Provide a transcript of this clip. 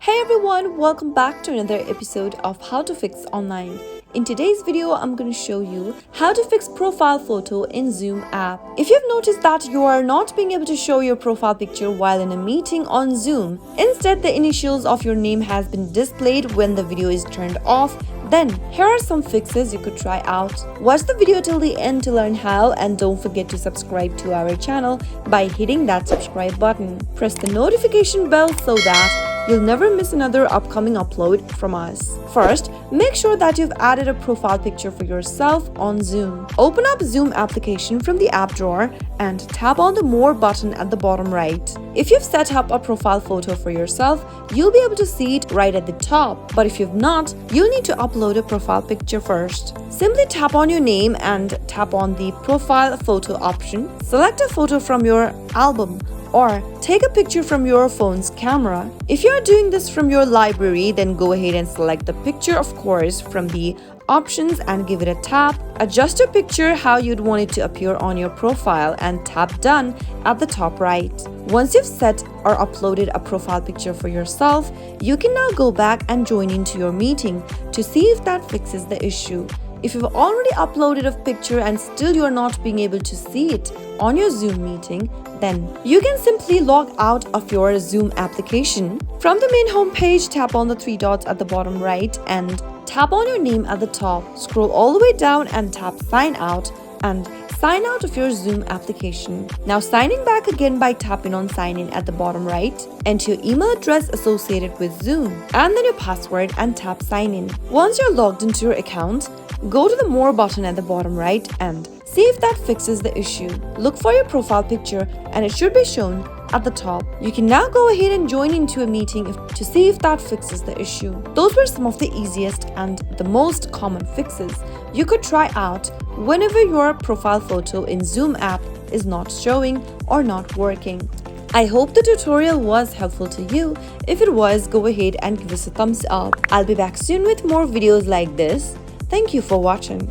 Hey everyone, welcome back to another episode of How to Fix Online. In today's video, I'm going to show you how to fix profile photo in Zoom app. If you've noticed that you are not being able to show your profile picture while in a meeting on Zoom, instead the initials of your name has been displayed when the video is turned off, then here are some fixes you could try out. Watch the video till the end to learn how, and don't forget to subscribe to our channel by hitting that subscribe button. Press the notification bell so that you'll never miss another upcoming upload from us. First, make sure that you've added a profile picture for yourself on Zoom. Open up Zoom application from the app drawer and tap on the More button at the bottom right. If you've set up a profile photo for yourself, you'll be able to see it right at the top. But if you've not, you'll need to upload a profile picture first. Simply tap on your name and tap on the profile photo option. Select a photo from your album or take a picture from your phone's camera. If you are doing this from your library, then go ahead and select the picture, of course, from the options and give it a tap. Adjust your picture how you'd want it to appear on your profile and tap done at the top right. Once you've set or uploaded a profile picture for yourself, you can now go back and join into your meeting to see if that fixes the issue. If you've already uploaded a picture and still you're not being able to see it on your Zoom meeting, then you can simply log out of your Zoom application. From the main home page, tap on the three dots at the bottom right and tap on your name at the top. Scroll all the way down and tap sign out and sign out of your Zoom application. Now signing back again by tapping on sign in at the bottom right. Enter your email address associated with Zoom and then your password and tap sign in. Once you're logged into your account, go to the More button at the bottom right and see if that fixes the issue. Look for your profile picture and it should be shown at the top. You can now go ahead and join into a meeting to see if that fixes the issue. Those were some of the easiest and the most common fixes you could try out whenever your profile photo in Zoom app is not showing or not working. I hope the tutorial was helpful to you. If it was, go ahead and give us a thumbs up. I'll be back soon with more videos like this. Thank you for watching.